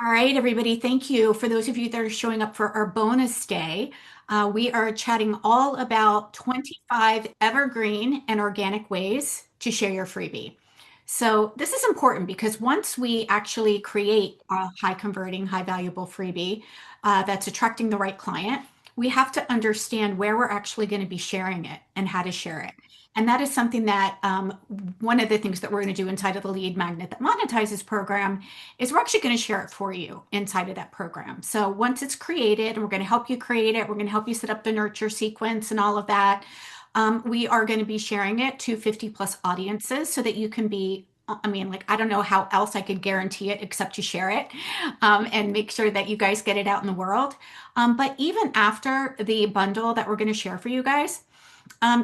All right, everybody, thank you. For those of you that are showing up for our bonus day, we are chatting all about 25 evergreen and organic ways to share your freebie. So, this is important because once we actually create a high converting, high valuable freebie that's attracting the right client, we have to understand where we're actually going to be sharing it and how to share it. And that is something that one of the things that we're going to do inside of the Lead Magnet that Monetizes program is we're actually going to share it for you inside of that program. So once it's created, and we're going to help you create it, we're going to help you set up the nurture sequence and all of that. We are going to be sharing it to 50 plus audiences so that you can be. I mean, like, I don't know how else I could guarantee it except to share it and make sure that you guys get it out in the world. But even after the bundle that we're going to share for you guys,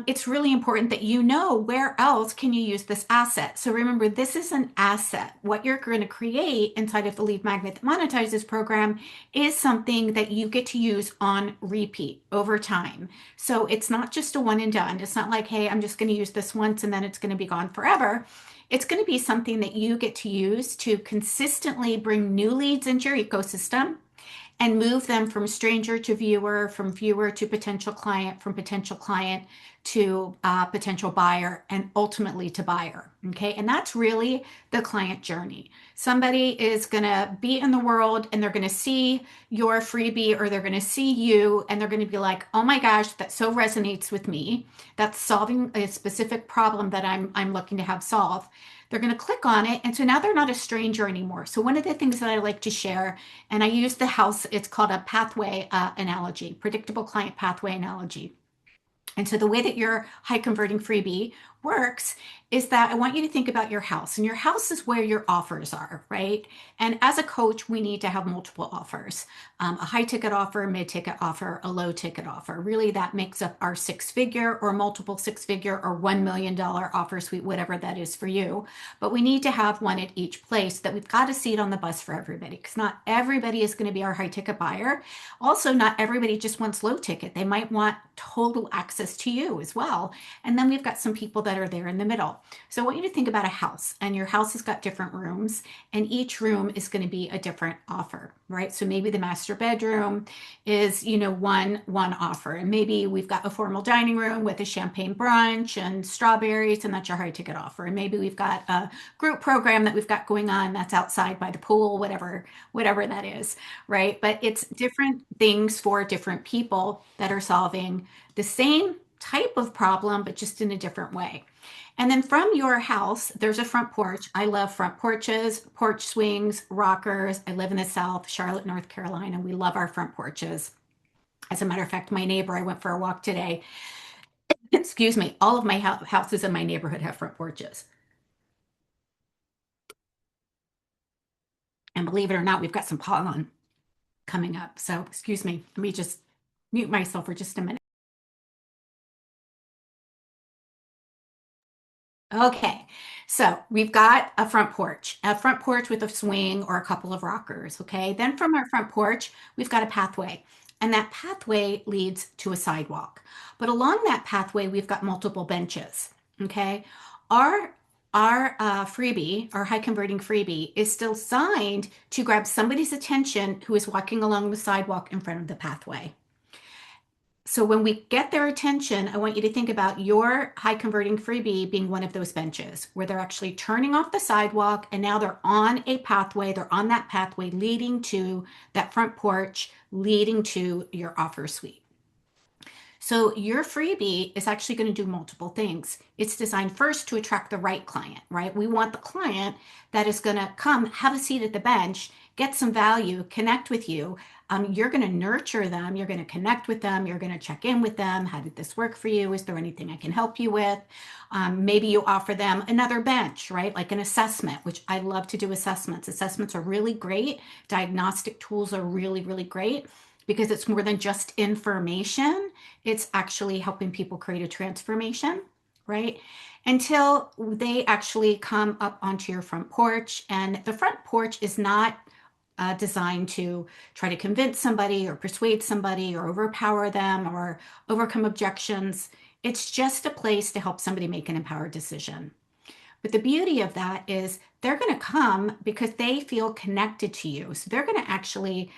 it's really important that you know where else can you use this asset. So remember, this is an asset. What you're going to create inside of the Lead Magnet that Monetizes program is something that you get to use on repeat over time. So it's not just a one and done. It's not like, hey, I'm just going to use this once and then it's going to be gone forever. It's going to be something that you get to use to consistently bring new leads into your ecosystem and move them from stranger to viewer, from viewer to potential client, from potential client to potential buyer, and ultimately to buyer. Okay. And that's really the client journey. Somebody is going to be in the world and they're going to see your freebie or they're going to see you and they're going to be like, oh my gosh, that so resonates with me. That's solving a specific problem that I'm looking to have solved. They're going to click on it. And so now they're not a stranger anymore. So one of the things that I like to share, and I use the house, it's called a pathway analogy, predictable client pathway analogy. And so the way that your high converting freebie works is that I want you to think about your house, and your house is where your offers are, right? And as a coach, we need to have multiple offers, a high ticket offer, a mid ticket offer, a low ticket offer. Really, that makes up our six figure or multiple six figure or $1 million offer suite, whatever that is for you. But we need to have one at each place that we've got a seat on the bus for everybody because not everybody is going to be our high ticket buyer. Also, not everybody just wants low ticket. They might want total access to you as well. And then we've got some people that are there in the middle. So I want you to think about a house, and your house has got different rooms, and each room is going to be a different offer, right? So maybe the master bedroom is, one offer, and maybe we've got a formal dining room with a champagne brunch and strawberries, and that's your high ticket offer. And maybe we've got a group program that we've got going on that's outside by the pool, whatever that is, right? But it's different things for different people that are solving the same type of problem, but just in a different way. And then from your house, there's a front porch. I love front porches, porch swings, rockers. I live in the South, Charlotte, North Carolina. We love our front porches. As a matter of fact, my neighbor, I went for a walk today. Excuse me, all of my houses in my neighborhood have front porches. And believe it or not, we've got some pollen coming up. So, excuse me, let me just mute myself for just a minute. Okay, so we've got a front porch with a swing or a couple of rockers. Okay, then from our front porch, we've got a pathway, and that pathway leads to a sidewalk. But along that pathway, we've got multiple benches. Okay, our our freebie, our high converting freebie, is still signed to grab somebody's attention who is walking along the sidewalk in front of the pathway. So when we get their attention, I want you to think about your high converting freebie being one of those benches where they're actually turning off the sidewalk and now they're on a pathway. They're on that pathway leading to that front porch, leading to your offer suite. So your freebie is actually going to do multiple things. It's designed first to attract the right client, right? We want the client that is going to come, have a seat at the bench, get some value, connect with you. You're going to nurture them. You're going to connect with them. You're going to check in with them. How did this work for you? Is there anything I can help you with? Maybe you offer them another bench, right? Like an assessment, which I love to do assessments. Assessments are really great. Diagnostic tools are really, really great because it's more than just information. It's actually helping people create a transformation, right? Until they actually come up onto your front porch. And the front porch is not designed to try to convince somebody or persuade somebody or overpower them or overcome objections. It's just a place to help somebody make an empowered decision. But the beauty of that is they're going to come because they feel connected to you. So they're going to actually,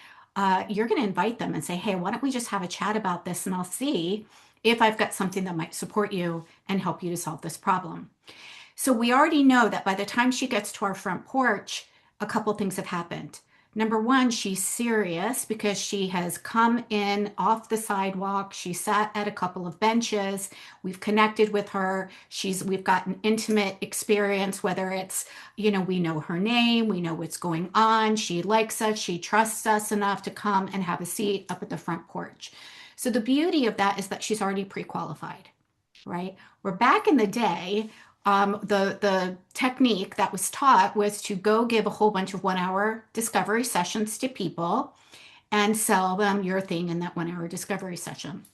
you're going to invite them and say, hey, why don't we just have a chat about this and I'll see if I've got something that might support you and help you to solve this problem. So we already know that by the time she gets to our front porch, a couple things have happened. Number one, she's serious because she has come in off the sidewalk. She sat at a couple of benches. We've connected with her. We've got an intimate experience, whether it's, we know her name, we know what's going on. She likes us, she trusts us enough to come and have a seat up at the front porch. So the beauty of that is that she's already pre-qualified, right? Where back in the day, the technique that was taught was to go give a whole bunch of 1 hour discovery sessions to people and sell them your thing in that 1 hour discovery session.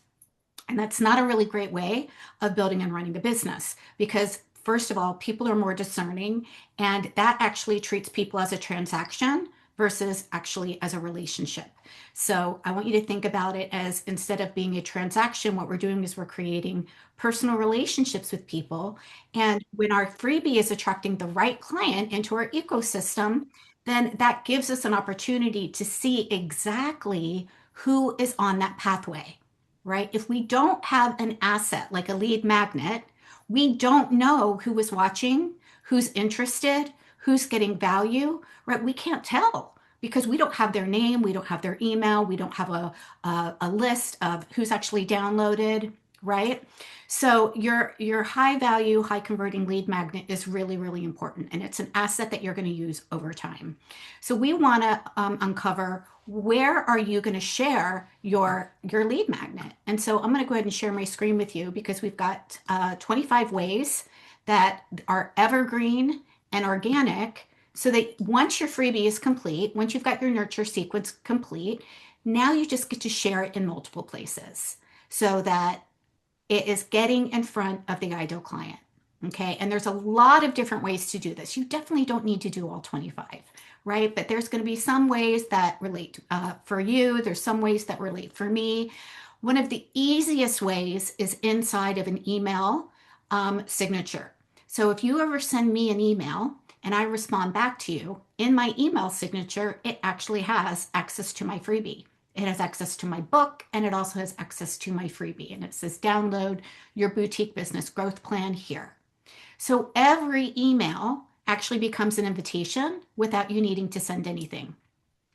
And that's not a really great way of building and running a business because, first of all, people are more discerning, and that actually treats people as a transaction versus actually as a relationship. So I want you to think about it as, instead of being a transaction, what we're doing is we're creating personal relationships with people. And when our freebie is attracting the right client into our ecosystem, then that gives us an opportunity to see exactly who is on that pathway, right? If we don't have an asset like a lead magnet, we don't know who is watching, who's interested, who's getting value, right? We can't tell because we don't have their name, we don't have their email, we don't have a list of who's actually downloaded, right? So your high value, high converting lead magnet is really, really important. And it's an asset that you're going to use over time. So we want to uncover, where are you going to share your lead magnet? And so I'm going to go ahead and share my screen with you because we've got 25 ways that are evergreen and organic, so that once your freebie is complete, once you've got your nurture sequence complete, now you just get to share it in multiple places so that it is getting in front of the ideal client. Okay. And there's a lot of different ways to do this. You definitely don't need to do all 25, right? But there's going to be some ways that relate for you. There's some ways that relate for me. One of the easiest ways is inside of an email signature. So if you ever send me an email and I respond back to you, in my email signature, it actually has access to my freebie. It has access to my book, and it also has access to my freebie. And it says, download your boutique business growth plan here. So every email actually becomes an invitation without you needing to send anything.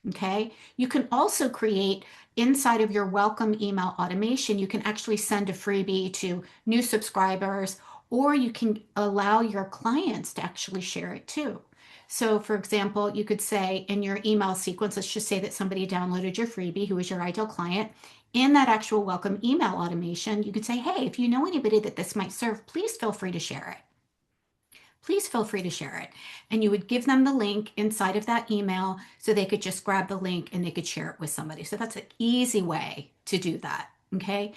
Okay. You can also create, inside of your welcome email automation, you can actually send a freebie to new subscribers, or you can allow your clients to actually share it too. So for example, you could say in your email sequence, let's just say that somebody downloaded your freebie who is your ideal client. In that actual welcome email automation, you could say, hey, if you know anybody that this might serve, please feel free to share it. Please feel free to share it. And you would give them the link inside of that email so they could just grab the link and they could share it with somebody. So that's an easy way to do that. Okay.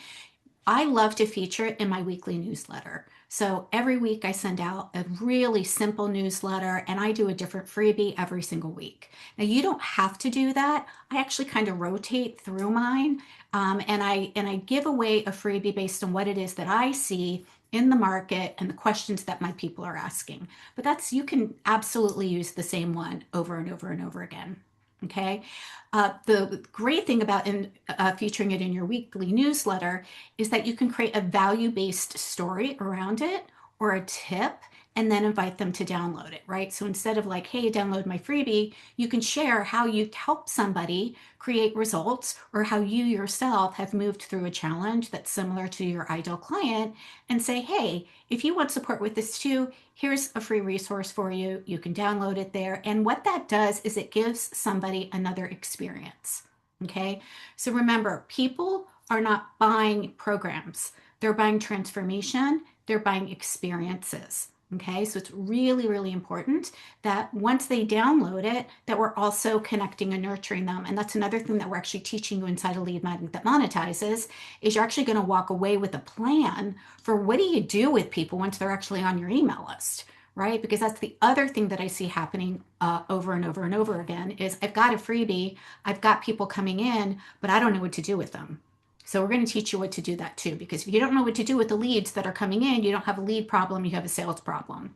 I love to feature it in my weekly newsletter. So every week I send out a really simple newsletter and I do a different freebie every single week. Now you don't have to do that. I actually kind of rotate through mine, and I give away a freebie based on what it is that I see in the market and the questions that my people are asking. But you can absolutely use the same one over and over and over again. Okay. The great thing about featuring it in your weekly newsletter is that you can create a value-based story around it or a tip and then invite them to download it, right? So instead of like, hey, download my freebie, you can share how you help somebody create results or how you yourself have moved through a challenge that's similar to your ideal client and say, hey, if you want support with this too, here's a free resource for you. You can download it there. And what that does is it gives somebody another experience. Okay. So remember, people are not buying programs. They're buying transformation. They're buying experiences. Okay, so it's really, really important that once they download it, that we're also connecting and nurturing them. And that's another thing that we're actually teaching you inside a lead magnet that monetizes, is you're actually going to walk away with a plan for what do you do with people once they're actually on your email list, right? Because that's the other thing that I see happening over and over and over again is I've got a freebie, I've got people coming in, but I don't know what to do with them. So we're going to teach you what to do that too, because if you don't know what to do with the leads that are coming in, you don't have a lead problem, you have a sales problem.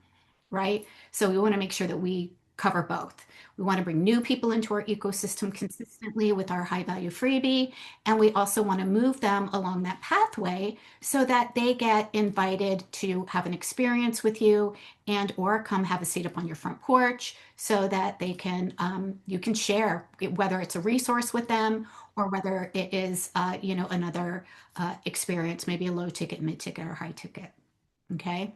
right? So we want to make sure that we cover both. We want to bring new people into our ecosystem consistently with our high value freebie. And we also want to move them along that pathway so that they get invited to have an experience with you and or come have a seat up on your front porch so that they can you can share whether it's a resource with them or whether it is another experience, maybe a low ticket, mid ticket, or high ticket. Okay.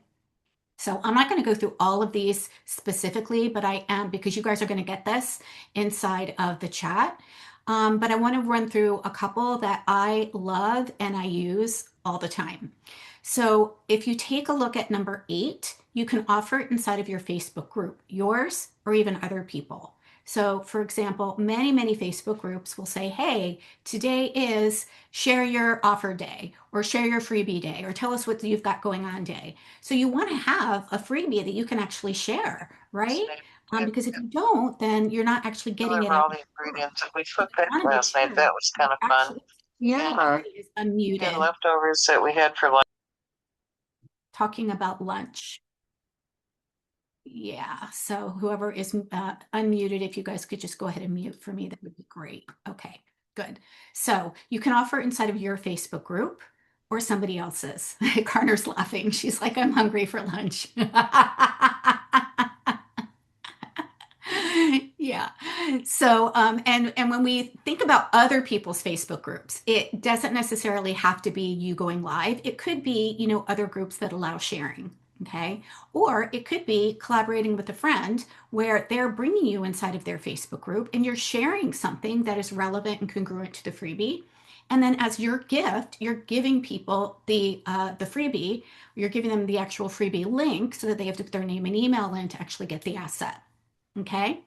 So I'm not going to go through all of these specifically, but I am because you guys are going to get this inside of the chat. But I want to run through a couple that I love and I use all the time. So if you take a look at number 8, you can offer it inside of your Facebook group, yours or even other people. So, for example, many Facebook groups will say, hey, today is share your offer day or share your freebie day or tell us what you've got going on day. So you want to have a freebie that you can actually share, right? Because if you don't, then you're not actually getting it Deliver out all in the the world. ingredients. We So cooked you that want to make last night. sure That was kind that of fun. actually Yeah. is Yeah, unmuted leftovers that we had for lunch. talking about lunch. Yeah, so whoever is unmuted, if you guys could just go ahead and mute for me, that would be great. Okay, good. So you can offer inside of your Facebook group or somebody else's. Garner's laughing. She's like, I'm hungry for lunch. Yeah. So, and when we think about other people's Facebook groups, it doesn't necessarily have to be you going live. It could be, other groups that allow sharing. Okay. Or it could be collaborating with a friend where they're bringing you inside of their Facebook group and you're sharing something that is relevant and congruent to the freebie. And then as your gift, you're giving people the freebie. You're giving them the actual freebie link so that they have to put their name and email in to actually get the asset. Okay.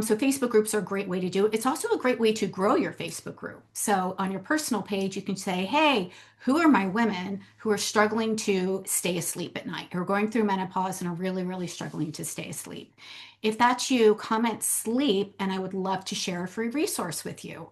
So Facebook groups are a great way to do it. It's also a great way to grow your Facebook group. So on your personal page, you can say, hey, who are my women who are struggling to stay asleep at night, who are going through menopause and are really struggling to stay asleep? If that's you, comment sleep, and I would love to share a free resource with you.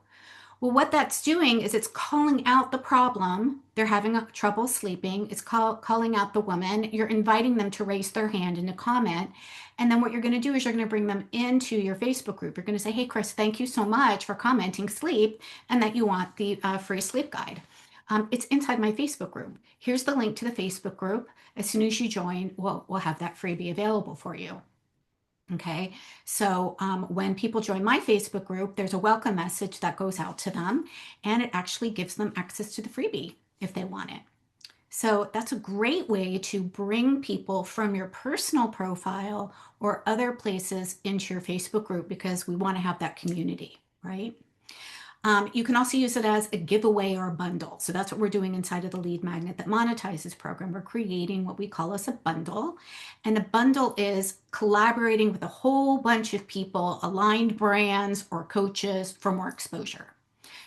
Well, what that's doing is it's calling out the problem. They're having trouble sleeping. It's calling out the woman. You're inviting them to raise their hand and to comment. And then what you're going to do is you're going to bring them into your Facebook group. You're going to say, hey, Chris, thank you so much for commenting sleep and that you want the free sleep guide. It's inside my Facebook group. Here's the link to the Facebook group. As soon as you join, we'll have that freebie available for you. Okay, so when people join my Facebook group, there's a welcome message that goes out to them, and it actually gives them access to the freebie if they want it. So that's a great way to bring people from your personal profile or other places into your Facebook group because we want to have that community, right? You can also use it as a giveaway or a bundle. So that's what we're doing inside of the Lead Magnet that monetizes program. We're creating what we call as a bundle. And a bundle is collaborating with a whole bunch of people, aligned brands or coaches for more exposure.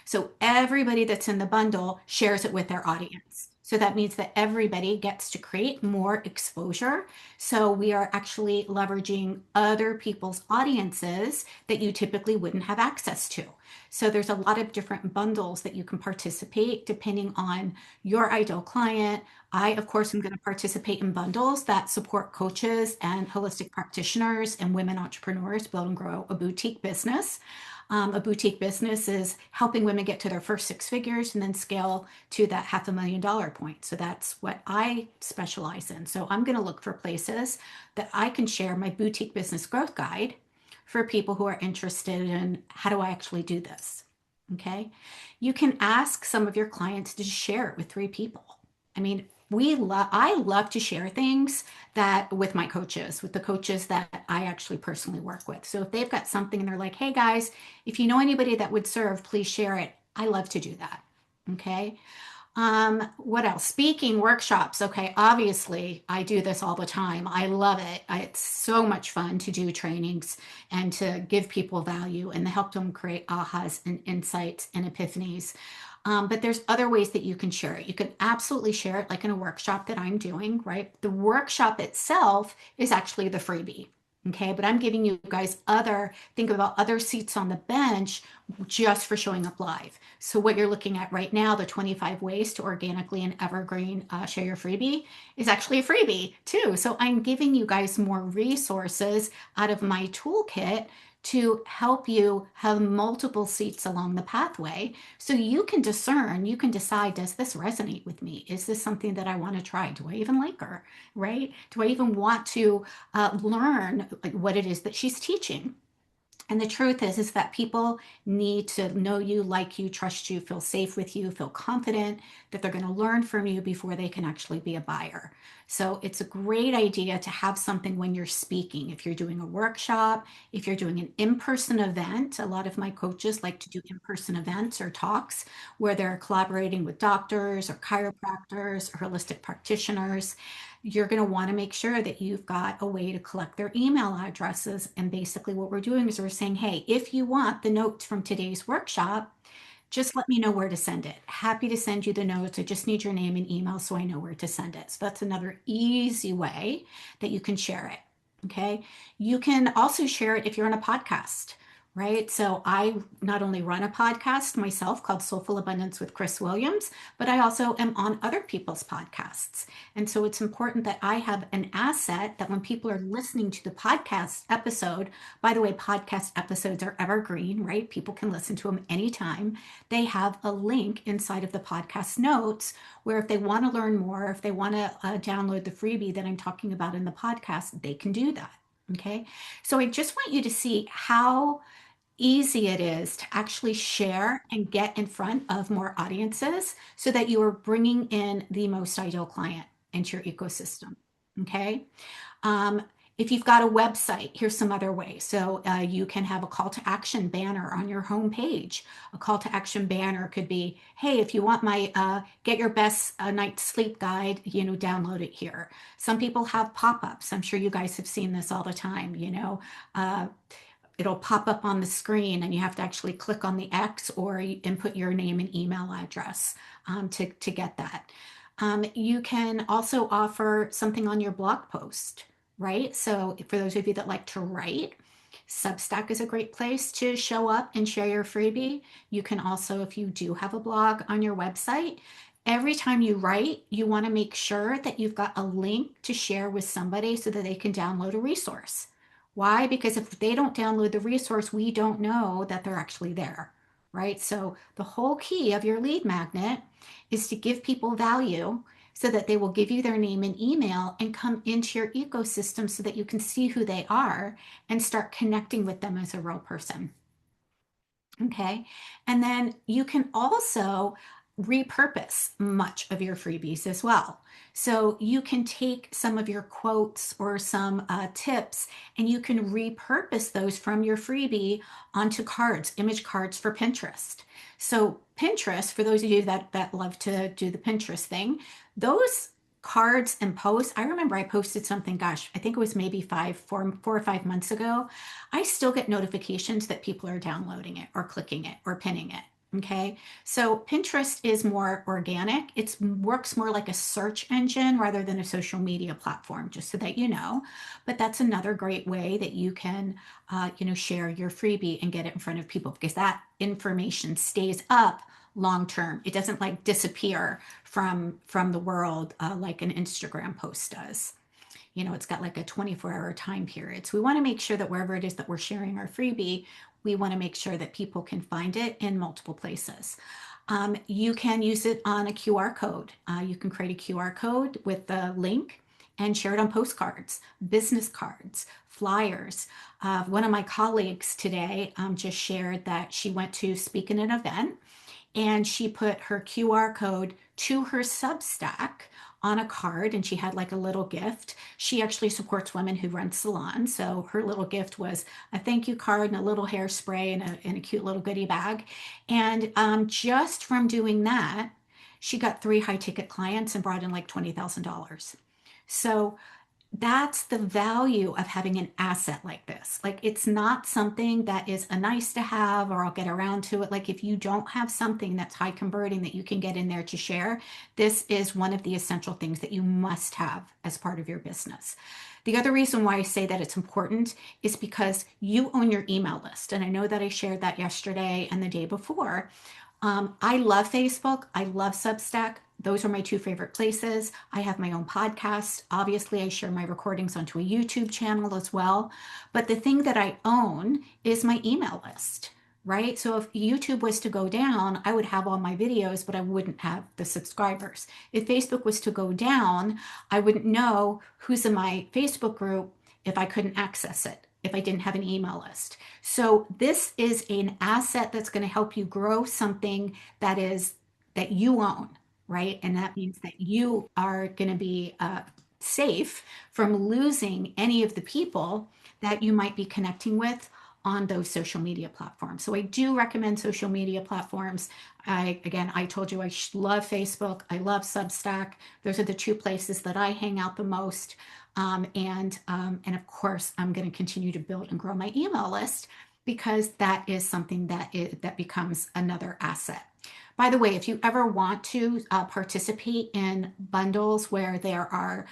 So everybody that's in the bundle shares it with their audience. So that means that everybody gets to create more exposure. So we are actually leveraging other people's audiences that you typically wouldn't have access to. So there's a lot of different bundles that you can participate depending on your ideal client. I, of course, am going to participate in bundles that support coaches and holistic practitioners and women entrepreneurs build and grow a boutique business. A boutique business is helping women get to their first 6 figures and then scale to that $500,000 point. So that's what I specialize in. So I'm going to look for places that I can share my boutique business growth guide for people who are interested in how do I actually do this. Okay. You can ask some of your clients to share it with 3 people. I mean, I love to share things that with my coaches, with the coaches that I actually personally work with. So if they've got something and they're like, hey guys, if you know anybody that would serve, please share it. I love to do that. Okay. What else? Speaking workshops. Okay. Obviously, I do this all the time. I love it. It's so much fun to do trainings and to give people value and to help them create ahas and insights and epiphanies. But there's other ways that you can share it. You can absolutely share it like in a workshop that I'm doing, right? The workshop itself is actually the freebie. Okay, but I'm giving you guys think about other seats on the bench just for showing up live. So what you're looking at right now, the 25 ways to organically and evergreen share your freebie, is actually a freebie too. So I'm giving you guys more resources out of my toolkit to help you have multiple seats along the pathway so you can discern, you can decide, does this resonate with me? Is this something that I want to try? Do I even like her? Right? Do I even want to learn like, what it is that she's teaching? And the truth is that people need to know you, like you, trust you, feel safe with you, feel confident that they're going to learn from you before they can actually be a buyer. So it's a great idea to have something when you're speaking. If you're doing a workshop, if you're doing an in-person event, a lot of my coaches like to do in-person events or talks where they're collaborating with doctors or chiropractors or holistic practitioners. You're going to want to make sure that you've got a way to collect their email addresses. And basically, what we're doing is we're saying, hey, if you want the notes from today's workshop, just let me know where to send it. Happy to send you the notes. I just need your name and email so I know where to send it. So that's another easy way that you can share it. Okay. You can also share it if you're on a podcast, right? So I not only run a podcast myself called Soulful Abundance with Chris Williams, but I also am on other people's podcasts. And so it's important that I have an asset that when people are listening to the podcast episode, by the way, podcast episodes are evergreen, right? People can listen to them anytime. They have a link inside of the podcast notes where if they want to learn more, if they want to download the freebie that I'm talking about in the podcast, they can do that. Okay. So I just want you to see how easy it is to actually share and get in front of more audiences so that you are bringing in the most ideal client into your ecosystem. Okay. Um, if you've got a website, here's some other ways. So you can have a call to action banner on your homepage. A call to action banner could be, hey, if you want my get your best night's sleep guide, download it here. Some people have pop-ups. I'm sure you guys have seen this all the time, uh, it'll pop up on the screen and you have to actually click on the X or input your name and email address to get that. You can also offer something on your blog post, right? So for those of you that like to write, Substack is a great place to show up and share your freebie. You can also, if you do have a blog on your website, every time you write, you want to make sure that you've got a link to share with somebody so that they can download a resource. Why? Because if they don't download the resource, we don't know that they're actually there, right? So the whole key of your lead magnet is to give people value so that they will give you their name and email and come into your ecosystem so that you can see who they are and start connecting with them as a real person. Okay. And then you can also repurpose much of your freebies as well. So you can take some of your quotes or some tips and you can repurpose those from your freebie onto cards, image cards for Pinterest. So Pinterest, for those of you that love to do the Pinterest thing, those cards and posts, I remember I posted something, gosh, I think it was maybe 4 or 5 months ago. I still get notifications that people are downloading it or clicking it or pinning it. Okay. So Pinterest is more organic. It works more like a search engine rather than a social media platform, just so that you know. But that's another great way that you can, share your freebie and get it in front of people because that information stays up long term. It doesn't like disappear from the world like an Instagram post does. It's got like a 24-hour time period. So we want to make sure that wherever it is that we're sharing our freebie, we want to make sure that people can find it in multiple places. You can use it on a QR code. You can create a QR code with the link and share it on postcards, business cards, flyers. One of my colleagues today just shared that she went to speak in an event and she put her QR code to her Substack on a card and she had like a little gift. She actually supports women who run salons. So her little gift was a thank you card and a little hairspray and a cute little goodie bag. And just from doing that, she got 3 high ticket clients and brought in like $20,000. So That's the value of having an asset like this. Like, it's not something that is a nice to have or I'll get around to it. Like, if you don't have something that's high converting that you can get in there to share, this is one of the essential things that you must have as part of your business. The other reason why I say that it's important is because you own your email list. And I know that I shared that yesterday and the day before. I love Facebook. I love Substack. Those are my two favorite places. I have my own podcast. Obviously, I share my recordings onto a YouTube channel as well. But the thing that I own is my email list, right? So if YouTube was to go down, I would have all my videos, but I wouldn't have the subscribers. If Facebook was to go down, I wouldn't know who's in my Facebook group if I couldn't access it, if I didn't have an email list. So this is an asset that's going to help you grow something that you own, right? And that means that you are going to be safe from losing any of the people that you might be connecting with on those social media platforms. So I do recommend social media platforms. I told you I love Facebook. I love Substack. Those are the two places that I hang out the most. And of course, I'm going to continue to build and grow my email list because that is something that becomes another asset. By the way, if you ever want to participate in bundles where there are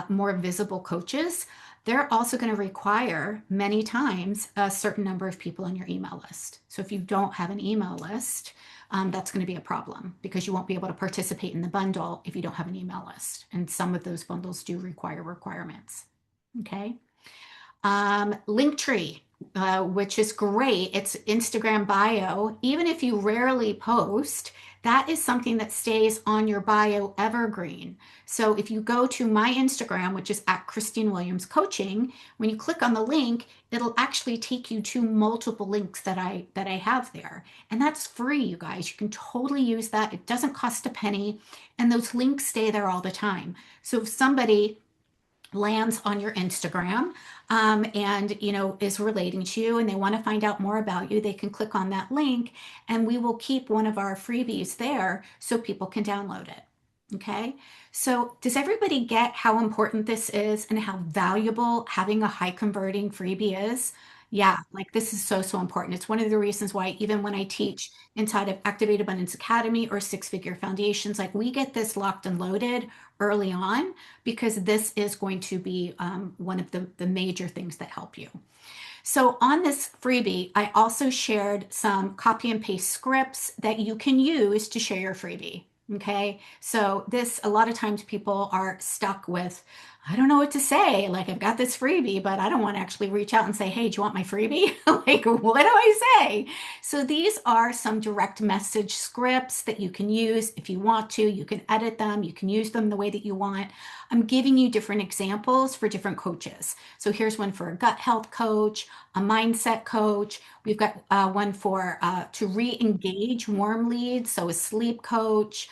more visible coaches, they're also going to require many times a certain number of people on your email list. So if you don't have an email list, that's going to be a problem because you won't be able to participate in the bundle if you don't have an email list. And some of those bundles do require requirements. Okay. Linktree, which is great. It's Instagram bio. Even if you rarely post, that is something that stays on your bio evergreen. So if you go to my Instagram, which is at Christine Williams Coaching, when you click on the link, it'll actually take you to multiple links that I have there. And that's free, you guys. You can totally use that. It doesn't cost a penny, and those links stay there all the time. So if somebody lands on your Instagram and is relating to you and they want to find out more about you, they can click on that link and we will keep one of our freebies there so people can download it. Okay, so does everybody get how important this is and how valuable having a high converting freebie is? Yeah, like this is so, so important. It's one of the reasons why even when I teach inside of Activate Abundance Academy or Six Figure Foundations, like we get this locked and loaded early on because this is going to be one of the major things that help you. So on this freebie, I also shared some copy and paste scripts that you can use to share your freebie. Okay. So this, a lot of times people are stuck with, I don't know what to say. Like, I've got this freebie, but I don't want to actually reach out and say, hey, do you want my freebie? Like, what do I say? So these are some direct message scripts that you can use if you want to. You can edit them. You can use them the way that you want. I'm giving you different examples for different coaches. So here's one for a gut health coach, a mindset coach. We've got one for to re-engage warm leads, so a sleep coach.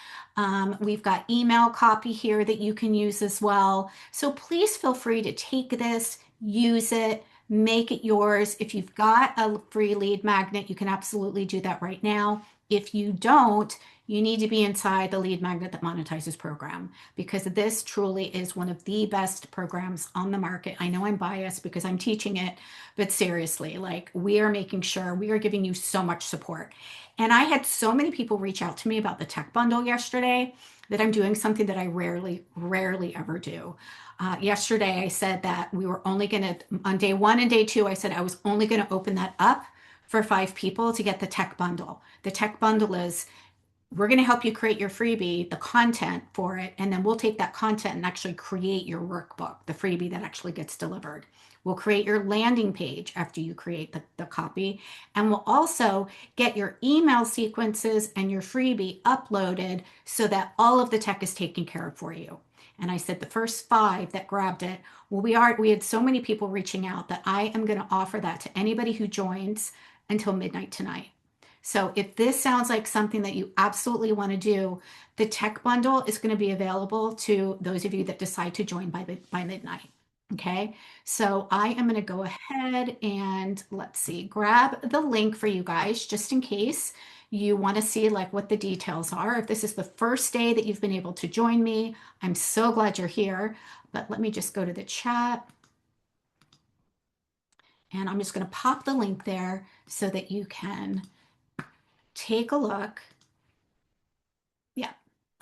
We've got email copy here that you can use as well. So please feel free to take this, use it, make it yours. If you've got a free lead magnet, you can absolutely do that right now. If you don't, you need to be inside the Lead Magnet That Monetizes program because this truly is one of the best programs on the market. I know I'm biased because I'm teaching it, but seriously, like we are making sure we are giving you so much support. And I had so many people reach out to me about the tech bundle yesterday that I'm doing something that I rarely, rarely ever do. Yesterday, I said that we were only going to, on day one and day two, I said I was only going to open that up for 5 people to get the tech bundle. The tech bundle is we're going to help you create your freebie, the content for it, and then we'll take that content and actually create your workbook, the freebie that actually gets delivered. We'll create your landing page after you create the copy, and we'll also get your email sequences and your freebie uploaded so that all of the tech is taken care of for you. And I said the first 5 that grabbed it, well, we had so many people reaching out that I am going to offer that to anybody who joins until midnight tonight. So if this sounds like something that you absolutely want to do, the tech bundle is going to be available to those of you that decide to join by midnight. Okay, so I am going to go ahead and let's see, grab the link for you guys just in case You want to see like what the details are. If this is the first day that you've been able to join me, I'm so glad you're here. But let me just go to the chat and I'm just going to pop the link there so that you can take a look. Yeah.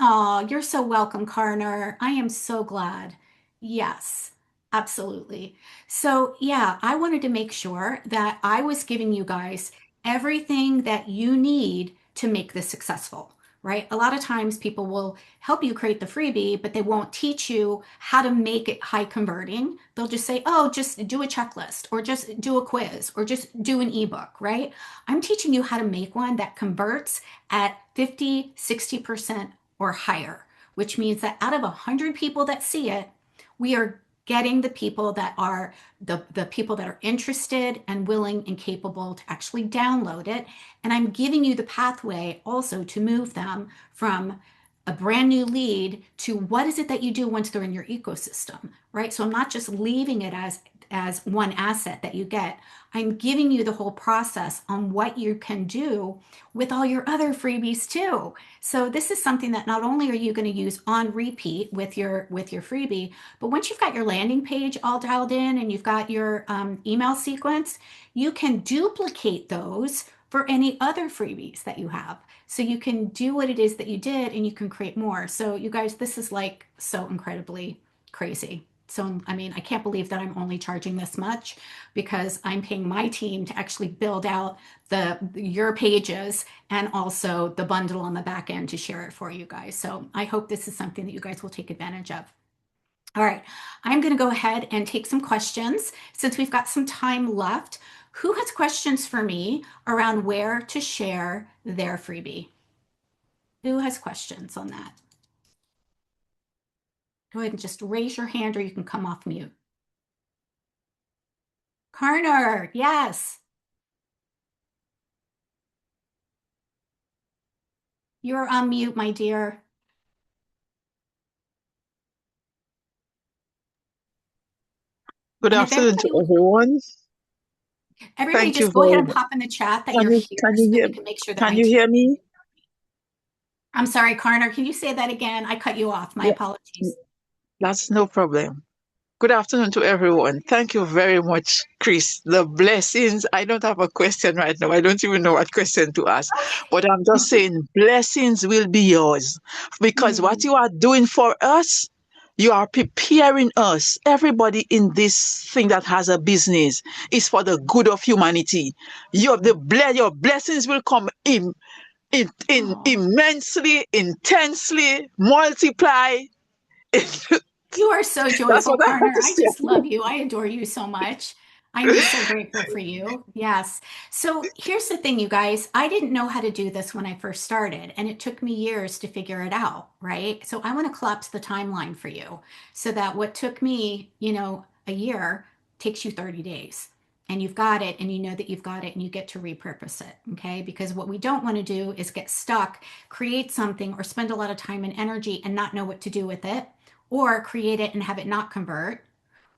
Oh, you're so welcome, Karner. I am so glad. Yes, absolutely. So, yeah, I wanted to make sure that I was giving you guys everything that you need to make this successful, right? A lot of times people will help you create the freebie, but they won't teach you how to make it high converting. They'll just say, oh, just do a checklist or just do a quiz or just do an ebook, right? I'm teaching you how to make one that converts at 50, 60% or higher, which means that out of 100 people that see it, we are getting the people that are the people that are interested and willing and capable to actually download it. And I'm giving you the pathway also to move them from a brand new lead to what is it that you do once they're in your ecosystem, right? So I'm not just leaving it as one asset that you get. I'm giving you the whole process on what you can do with all your other freebies too. So this is something that not only are you going to use on repeat with your freebie, but once you've got your landing page all dialed in and you've got your email sequence, you can duplicate those for any other freebies that you have. So you can do what it is that you did and you can create more. So you guys, this is like so incredibly crazy. So, I mean, I can't believe that I'm only charging this much because I'm paying my team to actually build out your pages and also the bundle on the back end to share it for you guys. So I hope this is something that you guys will take advantage of. All right, I'm going to go ahead and take some questions since we've got some time left. Who has questions for me around where to share their freebie? Who has questions on that? Go ahead and just raise your hand or you can come off mute. Karner, yes, you're on mute, my dear. Good And if afternoon to everybody, everyone. everybody Thank you just go ahead very and much. pop in the chat that Can you're you here can so you that hear we can make sure that can my you team. hear me? I'm sorry, Karner, can you say that again? I cut you off. My Yeah, apologies. that's no problem. Good afternoon to everyone. Thank you very much, Chris. The blessings. I don't have a question right now. I don't even know what question to ask. But I'm just saying blessings will be yours. Because what Hmm. you are doing for us, you are preparing us. Everybody in this thing that has a business is for the good of humanity. Your blessings will come in Oh. immensely, intensely, multiply. You are so That's joyful, what I have Karner. to I say. just love you. I adore you so much. I'm just so grateful for you. Yes. So here's the thing, you guys. I didn't know how to do this when I first started, and it took me years to figure it out, right? So I want to collapse the timeline for you so that what took me, a year takes you 30 days. And you've got it, and you know that you've got it, and you get to repurpose it. Okay. Because what we don't want to do is get stuck, create something, or spend a lot of time and energy and not know what to do with it, or create it and have it not convert,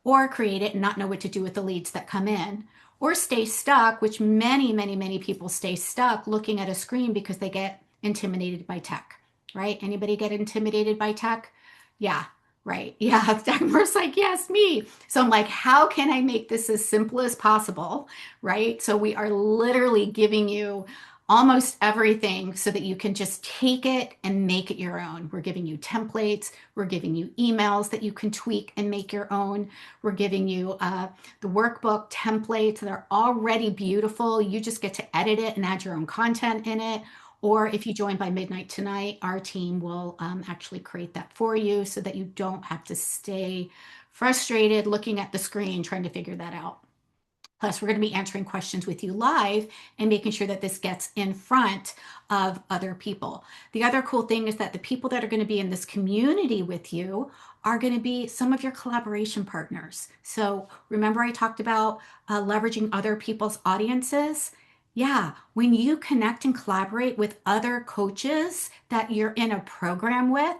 or create it and not know what to do with the leads that come in, or stay stuck, which many, many, many people stay stuck looking at a screen because they get intimidated by tech, right? Anybody get intimidated by tech? Yeah, right. Yeah, Dagmar's like, yes, me. So I'm like, how can I make this as simple as possible, right? So we are literally giving you almost everything so that you can just take it and make it your own. We're giving you templates. We're giving you emails that you can tweak and make your own. We're giving you the workbook templates that are already beautiful. You just get to edit it and add your own content in it. Or if you join by midnight tonight, our team will actually create that for you so that you don't have to stay frustrated looking at the screen trying to figure that out. Plus, we're going to be answering questions with you live and making sure that this gets in front of other people. The other cool thing is that the people that are going to be in this community with you are going to be some of your collaboration partners. So remember I talked about leveraging other people's audiences? Yeah, when you connect and collaborate with other coaches that you're in a program with,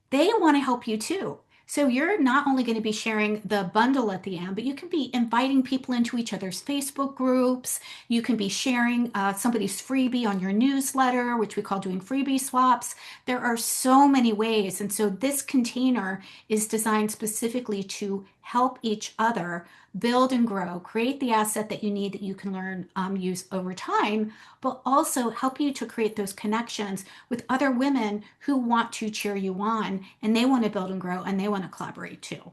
they want to help you too. So you're not only going to be sharing the bundle at the end, but you can be inviting people into each other's Facebook groups. You can be sharing somebody's freebie on your newsletter, which we call doing freebie swaps. There are so many ways. And so this container is designed specifically to help each other build and grow, create the asset that you need that you can learn, use over time, but also help you to create those connections with other women who want to cheer you on and they want to build and grow and they want to collaborate too.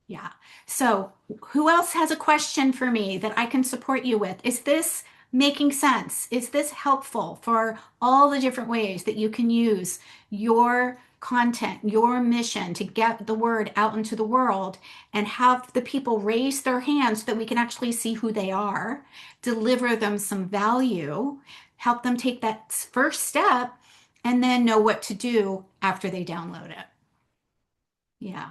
Yeah. So, who else has a question for me that I can support you with? Is this making sense? Is this helpful for all the different ways that you can use your content, your mission to get the word out into the world and have the people raise their hands so that we can actually see who they are, deliver them some value, help them take that first step, and then know what to do after they download it? Yeah.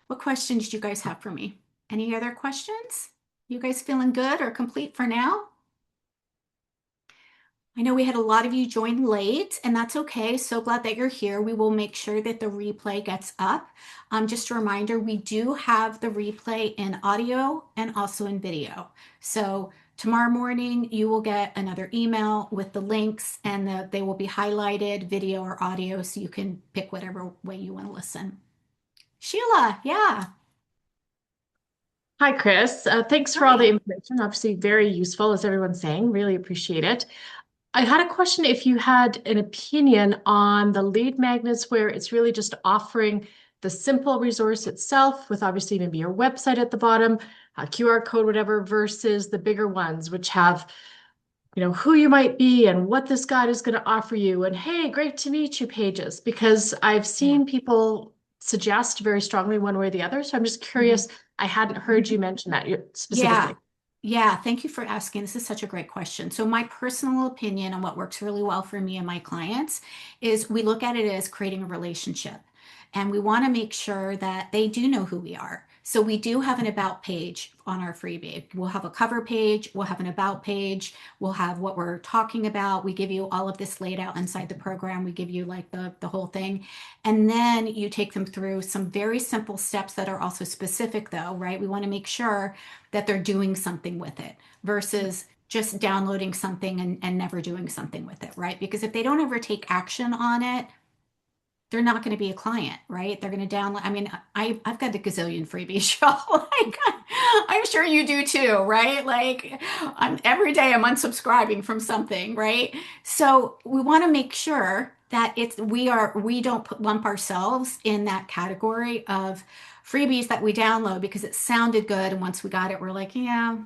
What questions do you guys have for me? Any other questions? You guys feeling good or complete for now? I know we had a lot of you join late, and that's okay. So glad that you're here. We will make sure that the replay gets up. Just a reminder, we do have the replay in audio and also in video. So tomorrow morning, you will get another email with the links, and they will be highlighted, video or audio, so you can pick whatever way you want to listen. Sheila, yeah. Hi, Chris. Thanks for all the Hi. information. Obviously, very useful, as everyone's saying. Really appreciate it. I had a question if you had an opinion on the lead magnets where it's really just offering the simple resource itself with obviously maybe your website at the bottom, a QR code, whatever, versus the bigger ones, which have who you might be and what this guide is going to offer you. And hey, great to meet you pages, because I've Yeah. seen people suggest very strongly one way or the other. So I'm just Mhm. curious. I hadn't heard you mention that Yeah. specifically. Yeah. Thank you for asking. This is such a great question. So, my personal opinion on what works really well for me and my clients is we look at it as creating a relationship. And we want to make sure that they do know who we are. So, we do have an about page on our freebie. We'll have a cover page, we'll have an about page, we'll have what we're talking about. We give you all of this laid out inside the program. We give you like the whole thing. And then you take them through some very simple steps that are also specific, though, right? We want to make sure that they're doing something with it versus just downloading something and never doing something with it, right? Because if they don't ever take action on it, they're not going to be a client, right? They're going to download. I mean, I've got a gazillion freebies, y'all. Like, I'm sure you do too, right? Like, every day I'm unsubscribing from something, right? So we want to make sure that we don't lump ourselves in that category of freebies that we download because it sounded good, and once we got it, we're like, yeah,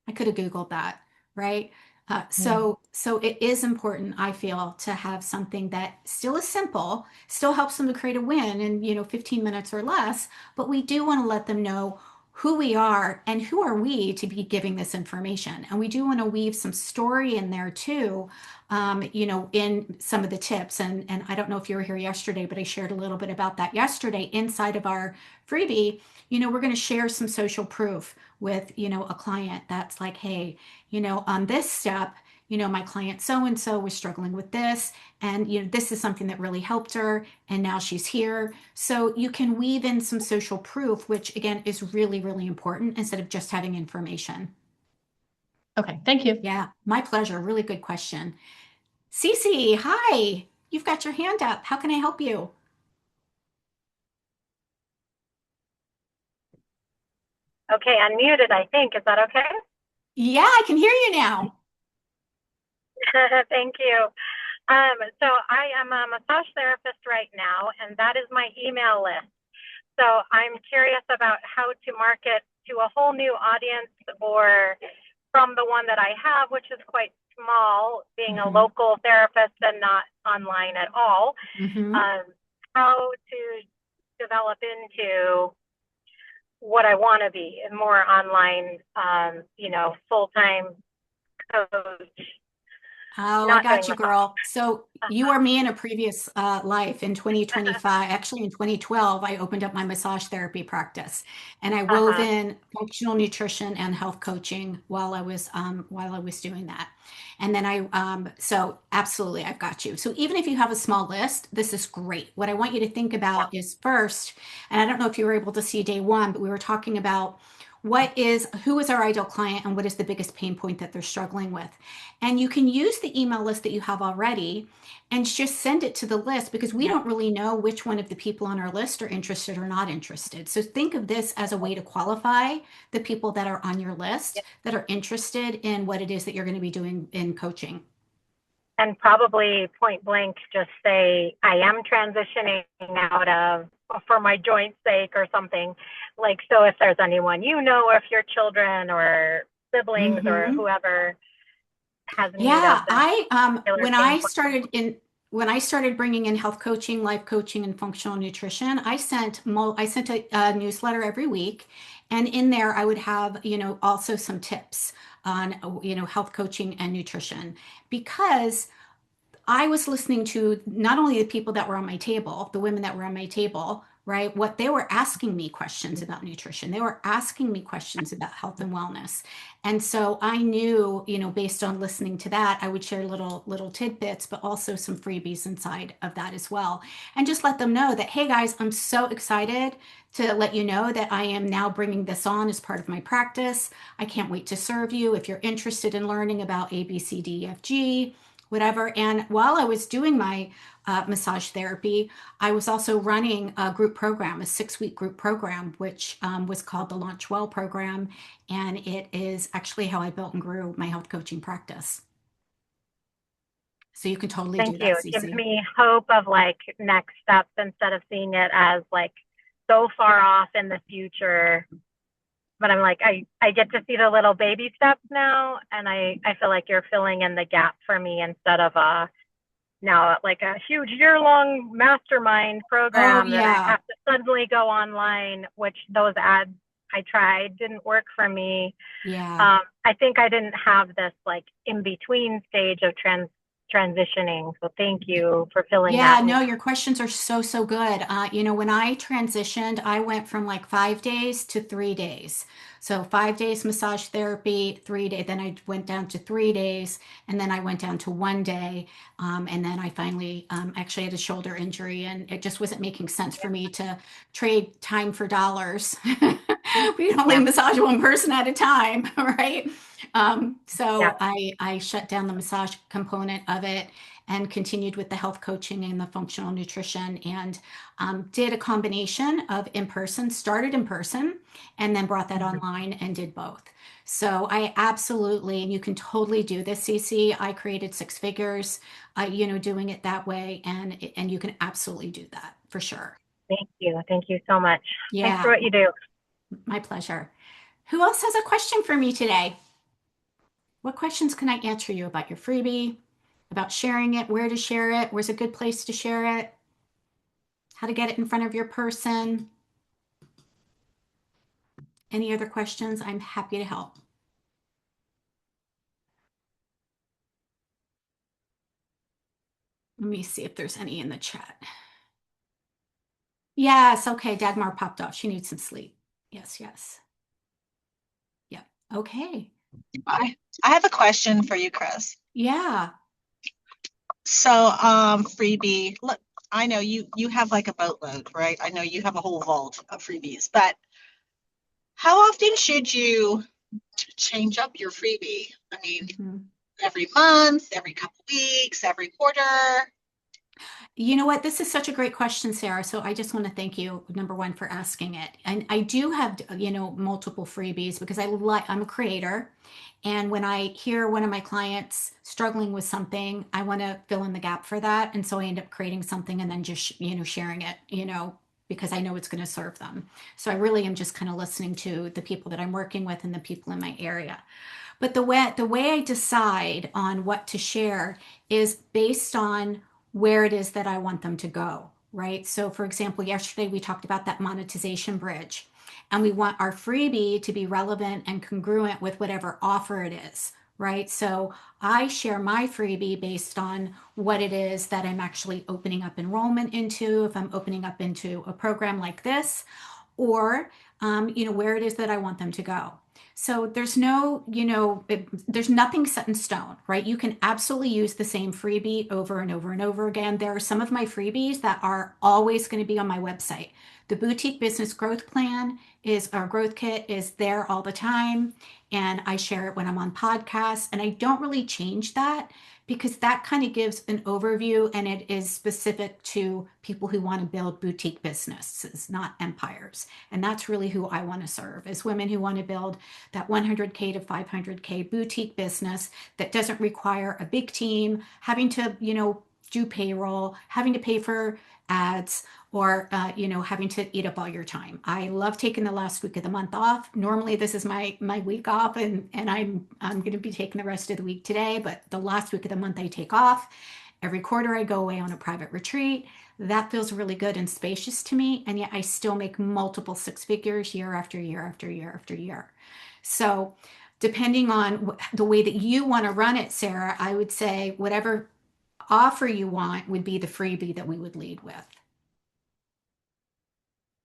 I could have Googled that, right? Mm. So it is important, I feel, to have something that still is simple, still helps them to create a win in, 15 minutes or less, but we do want to let them know who we are and who are we to be giving this information. And we do want to weave some story in there too, in some of the tips. And I don't know if you were here yesterday, but I shared a little bit about that yesterday inside of our freebie. We're going to share some social proof with, a client that's like, hey, on this step, my client so and so was struggling with this, and this is something that really helped her, and now she's here. So you can weave in some social proof, which again is really, really important instead of just having information. Okay, thank you. Yeah, my pleasure. Really good question. Cece, hi. You've got your hand up. How can I help you? Okay, unmuted, I think. Is that okay? Yeah, I can hear you now. Thank you. So I am a massage therapist right now, and that is my email list. So I'm curious about how to market to a whole new audience, or from the one that I have, which is quite small, being a local therapist and not online at all, how to develop into what I want to be, more online, full-time coach. Oh, I not doing got you, massage. girl. So you Uh-huh. are me in a previous life in 2025. Actually, in 2012, I opened up my massage therapy practice, and I wove Uh-huh. in functional nutrition and health coaching while I was doing that. And then so absolutely, I've got you. So even if you have a small list, this is great. What I want you to think Yeah. about is first, and I don't know if you were able to see day one, but we were talking about who is our ideal client and what is the biggest pain point that they're struggling with. And you can use the email list that you have already and just send it to the list because we Yeah. don't really know which one of the people on our list are interested or not interested. So think of this as a way to qualify the people that are on your list that are interested in what it is that you're going to be doing in coaching. And probably point blank, just say, I am transitioning out of, for my joint's sake or something. Like, so if there's anyone you know, or if your children or siblings or Mm-hmm. whoever has need of Yeah, this particular pain point. when I started bringing in health coaching, life coaching, and functional nutrition, I sent a newsletter every week, and in there I would have also some tips on health coaching and nutrition because I was listening to not only the people that were on my table, the women that were on my table, right? What they were asking me questions about nutrition. They were asking me questions about health and wellness. And so I knew, based on listening to that, I would share little tidbits, but also some freebies inside of that as well. And just let them know that, hey guys, I'm so excited to let you know that I am now bringing this on as part of my practice. I can't wait to serve you. If you're interested in learning about A, B, C, D, E, F, G, whatever. And while I was doing my massage therapy, I was also running a group program, a 6-week group program, which was called the Launch Well program. And it is actually how I built and grew my health coaching practice. So you can totally Thank do that, you. It gives Cece. me hope of like next steps instead of seeing it as like so far off in the future. But I'm like, I get to see the little baby steps now, and I feel like you're filling in the gap for me instead of now like a huge year-long mastermind Oh, program that I yeah. have to suddenly go online, which those ads I tried didn't work for me. Yeah. I think I didn't have this like in between stage of transitioning. So thank you for filling Yeah, that in. no, your questions are so good. When I transitioned, I went from like 5 days to 3 days. So 5 days massage therapy, 3 days. Then I went down to 3 days, and then I went down to one day. And then I finally actually had a shoulder injury, and it just wasn't making sense for me to trade time for dollars. We can only Yeah, massage one person at a time, right? yeah. So I shut down the massage component of it and continued with the health coaching and the functional nutrition and did a combination of in person, started in person, and then brought that online and did both. So I absolutely, and you can totally do this, Cece. I created 6 figures, doing it that way, and you can absolutely do that for sure. Thank you. Thank you so much. Thanks for Yeah, what you do. my pleasure. Who else has a question for me today? What questions can I answer you about your freebie, about sharing it, where to share it, where's a good place to share it, how to get it in front of your person? Any other questions? I'm happy to help. Let me see if there's any in the chat. Yes, okay, Dagmar popped off. She needs some sleep. Yes, yes. Yep. Okay. I have a question for you, Chris. Yeah. So, freebie, look, I know you have like a boatload, right? I know you have a whole vault of freebies, but how often should you change up your freebie? I mean, Mhm. every month, every couple weeks, every quarter? You know what? This is such a great question, Sarah. So I just want to thank you, number one, for asking it. And I do have, multiple freebies because I'm a creator. And when I hear one of my clients struggling with something, I want to fill in the gap for that. And so I end up creating something and then just, sharing it, because I know it's going to serve them. So I really am just kind of listening to the people that I'm working with and the people in my area. But the way I decide on what to share is based on where it is that I want them to go, right? So for example, yesterday we talked about that monetization bridge, and we want our freebie to be relevant and congruent with whatever offer it is, right? So I share my freebie based on what it is that I'm actually opening up enrollment into, if I'm opening up into a program like this, or where it is that I want them to go. So there's no, there's nothing set in stone, right? You can absolutely use the same freebie over and over and over again. There are some of my freebies that are always going to be on my website. The Boutique Business Growth Plan is our growth kit is there all the time. And I share it when I'm on podcasts. And I don't really change that because that kind of gives an overview and it is specific to people who want to build boutique businesses, not empires. And that's really who I want to serve is women who want to build that 100K to 500K boutique business that doesn't require a big team, having to, do payroll, having to pay for ads, or having to eat up all your time. I love taking the last week of the month off. Normally this is my week off, and I'm going to be taking the rest of the week today, but the last week of the month I take off. Every quarter I go away on a private retreat. That feels really good and spacious to me, and yet I still make multiple six figures year after year after year after year. So depending on the way that you want to run it, Sarah, I would say whatever offer you want would be the freebie that we would lead with.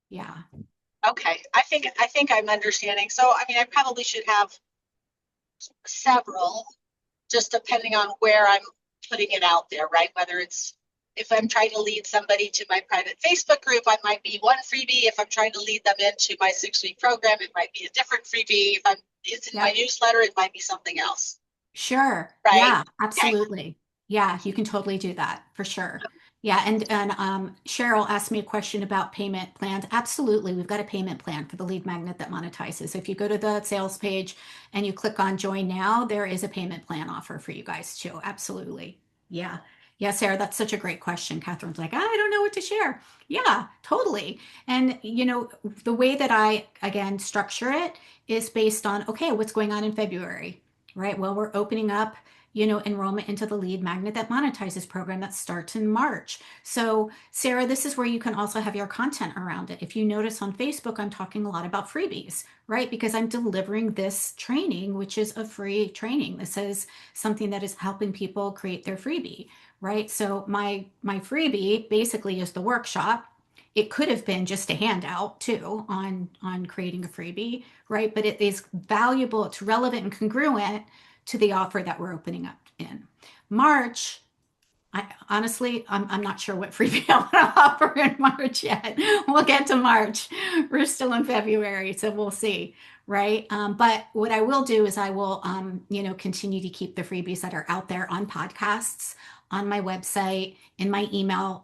Yeah. Okay, I think I'm understanding. So I mean, I probably should have several, just depending on where I'm putting it out there, right? Whether it's if I'm trying to lead somebody to my private Facebook group, I might be one freebie. If I'm trying to lead them into my 6-week program, it might be a different freebie. If it's in my newsletter, it might be something else. Sure. Right? Yeah, Okay. absolutely. Yeah, you can totally do that for sure. Yeah, and Cheryl asked me a question about payment plans. Absolutely, we've got a payment plan for the lead magnet that monetizes. If you go to the sales page and you click on join now, there is a payment plan offer for you guys too. Absolutely. Yeah. Yeah, Sarah, that's such a great question. Catherine's like, I don't know what to share. Yeah, totally. And the way that I again structure it is based on, okay, what's going on in February? Right. Well, we're opening up, enrollment into the Lead Magnet that monetizes program that starts in March. So, Sarah, this is where you can also have your content around it. If you notice on Facebook, I'm talking a lot about freebies, right? Because I'm delivering this training, which is a free training. This is something that is helping people create their freebie, right? So my freebie basically is the workshop. It could have been just a handout too on creating a freebie, right? But it is valuable, it's relevant and congruent to the offer that we're opening up in March. I honestly, I'm not sure what freebie I want to offer in March yet. We'll get to March. We're still in February, so we'll see, right? But what I will do is I will, continue to keep the freebies that are out there on podcasts, on my website, in my email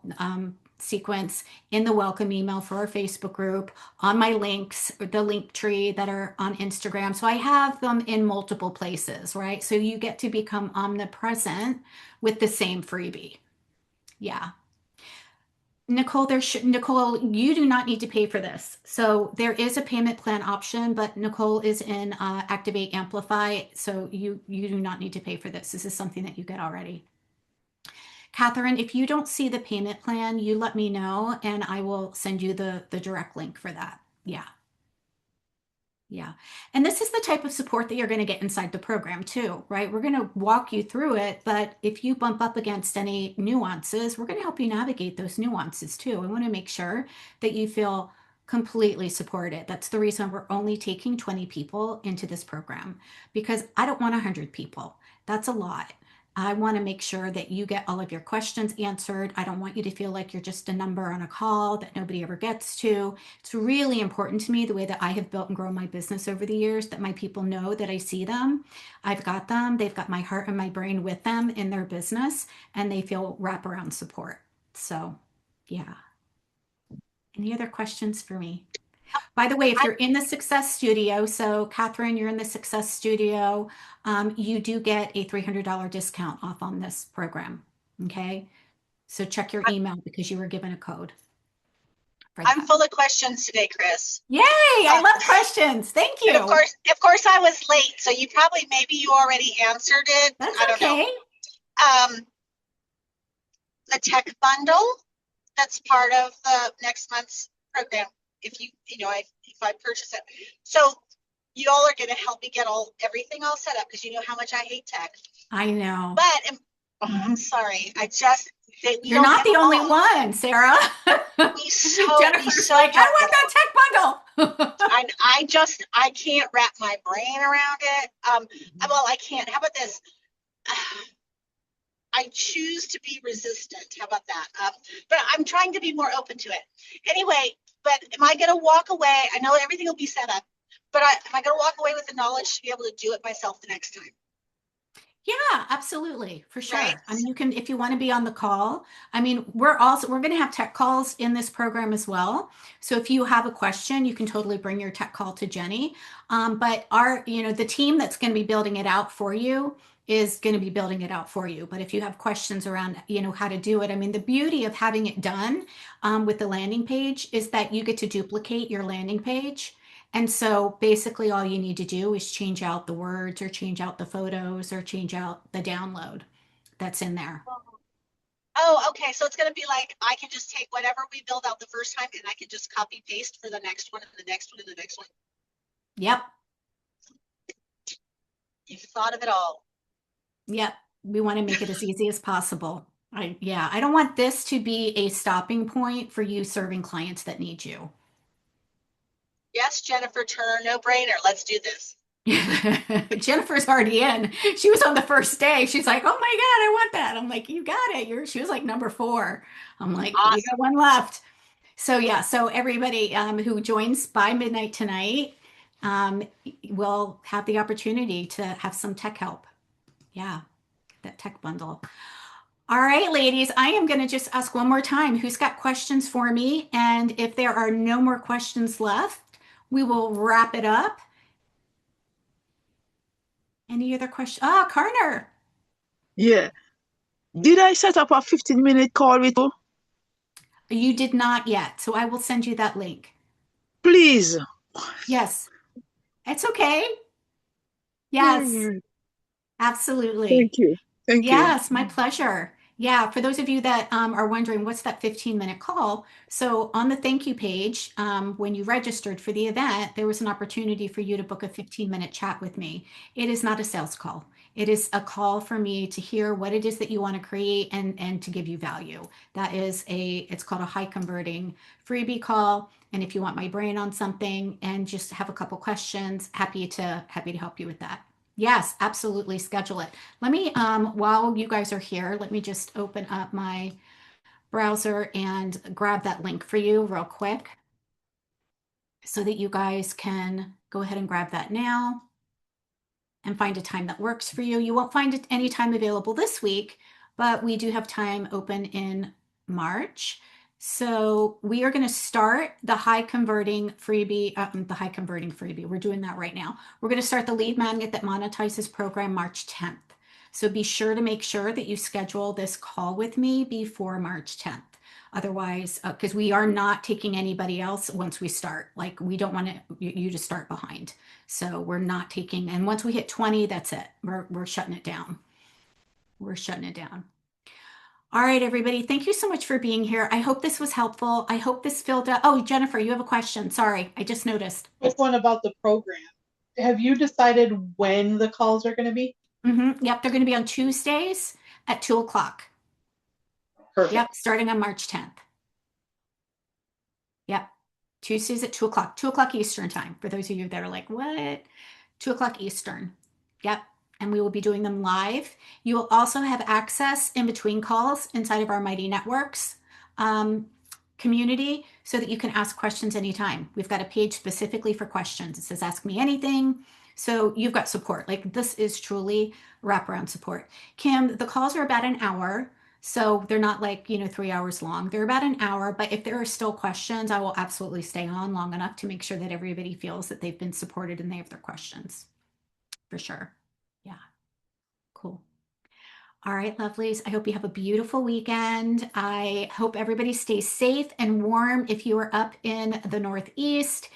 sequence, in the welcome email for our Facebook group, on my links, the link tree that are on Instagram. So I have them in multiple places, right? So you get to become omnipresent with the same freebie. Yeah. Nicole, Nicole, you do not need to pay for this. So there is a payment plan option, but Nicole is in Activate Amplify, so you do not need to pay for this. This is something that you get already. Catherine, if you don't see the payment plan, you let me know and I will send you the direct link for that. Yeah. Yeah. And this is the type of support that you're going to get inside the program too, right? We're going to walk you through it, but if you bump up against any nuances, we're going to help you navigate those nuances too. I want to make sure that you feel completely supported. That's the reason we're only taking 20 people into this program because I don't want 100 people. That's a lot. I want to make sure that you get all of your questions answered. I don't want you to feel like you're just a number on a call that nobody ever gets to. It's really important to me the way that I have built and grown my business over the years that my people know that I see them. I've got them. They've got my heart and my brain with them in their business and they feel wraparound support. So, yeah. Any other questions for me? By the way, if you're in the Success Studio, so Catherine, you're in the Success Studio, you do get a $300 discount off on this program. Okay. So check your email because you were given a code for I'm that. full of questions today, Chris. Yay! I love questions. Thank And you. of course, I was late, so maybe you already answered it. That's I don't okay. know. The tech bundle that's part of the next month's program. If I purchase it, so you all are going to help me get everything all set up because you know how much I hate tech. I know. But I'm sorry, we You're don't not have the them only all. one, Sarah. We Jennifer's so like, don't I get want them. that tech bundle. I can't wrap my brain around it. Well, I can't. How about this? I choose to be resistant. How about that? But I'm trying to be more open to it. Anyway, but am I going to walk away? I know everything will be set up, but am I going to walk away with the knowledge to be able to do it myself the next time? Yeah, absolutely, for sure. Right? I mean, you can, if you want to be on the call. I mean, we're going to have tech calls in this program as well. So if you have a question, you can totally bring your tech call to Jenny. But the team that's going to be building it out for you is going to be building it out for you. But if you have questions around, how to do it, I mean, the beauty of having it done with the landing page is that you get to duplicate your landing page. And so basically all you need to do is change out the words or change out the photos or change out the download that's in there. Oh, okay. So it's going to be like I can just take whatever we build out the first time and I can just copy paste for the next one and the next one and the next one. Yep. You've thought of it all. Yep. We want to make it as easy as possible. I don't want this to be a stopping point for you serving clients that need you. Yes, Jennifer Turner, no brainer. Let's do this. Jennifer's already in. She was on the first day. She's like, "Oh my God, I want that." I'm like, "You got it." She was like number 4. I'm like, "You got Awesome. one left." So yeah, so everybody who joins by midnight tonight will have the opportunity to have some tech help. Yeah, that tech bundle. All right, ladies, I am going to just ask one more time, who's got questions for me? And if there are no more questions left, we will wrap it up. Any other questions? Ah, Karner. Yeah. Did I set up a 15-minute call with you? You did not yet, so I will send you that link. Please. Yes, it's okay. Yes, Mm, absolutely. thank you. Thank you. Yes, my pleasure. Yeah, for those of you that are wondering, what's that 15-minute call? So on the thank you page, when you registered for the event, there was an opportunity for you to book a 15-minute chat with me. It is not a sales call. It is a call for me to hear what it is that you want to create and to give you value. It's called a high converting freebie call. And if you want my brain on something and just have a couple questions, happy to help you with that. Yes, absolutely. Schedule it. Let me, while you guys are here, let me just open up my browser and grab that link for you real quick so that you guys can go ahead and grab that now and find a time that works for you. You won't find any time available this week, but we do have time open in March. So we are going to start the high converting freebie, We're doing that right now. We're going to start the lead magnet that monetizes program March 10th. So be sure to make sure that you schedule this call with me before March 10th. Otherwise, because we are not taking anybody else once we start. Like we don't want you to start behind. So we're not taking, and once we hit 20, that's it. We're shutting it down. We're shutting it down. All right, everybody. Thank you so much for being here. I hope this was helpful. I hope this filled out. Oh, Jennifer, you have a question. Sorry, I just noticed. This one about the program. Have you decided when the calls are going to be? Yep, they're going to be on Tuesdays at 2:00. Perfect. Yep, starting on March 10th. Yep, Tuesdays at 2:00, 2:00 Eastern time. For those of you that are like, what? 2:00 Eastern. Yep. And we will be doing them live. You will also have access in between calls inside of our Mighty Networks community so that you can ask questions anytime. We've got a page specifically for questions. It says, ask me anything. So you've got support. Like this is truly wraparound support. Kim, the calls are about an hour. So they're not like, 3 hours long. They're about an hour. But if there are still questions, I will absolutely stay on long enough to make sure that everybody feels that they've been supported and they have their questions. For sure. Yeah. Cool. All right, lovelies. I hope you have a beautiful weekend. I hope everybody stays safe and warm if you are up in the Northeast.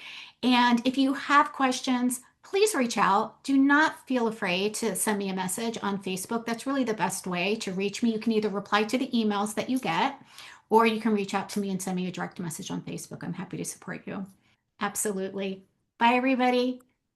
And if you have questions, please reach out. Do not feel afraid to send me a message on Facebook. That's really the best way to reach me. You can either reply to the emails that you get, or you can reach out to me and send me a direct message on Facebook. I'm happy to support you. Absolutely. Bye, everybody.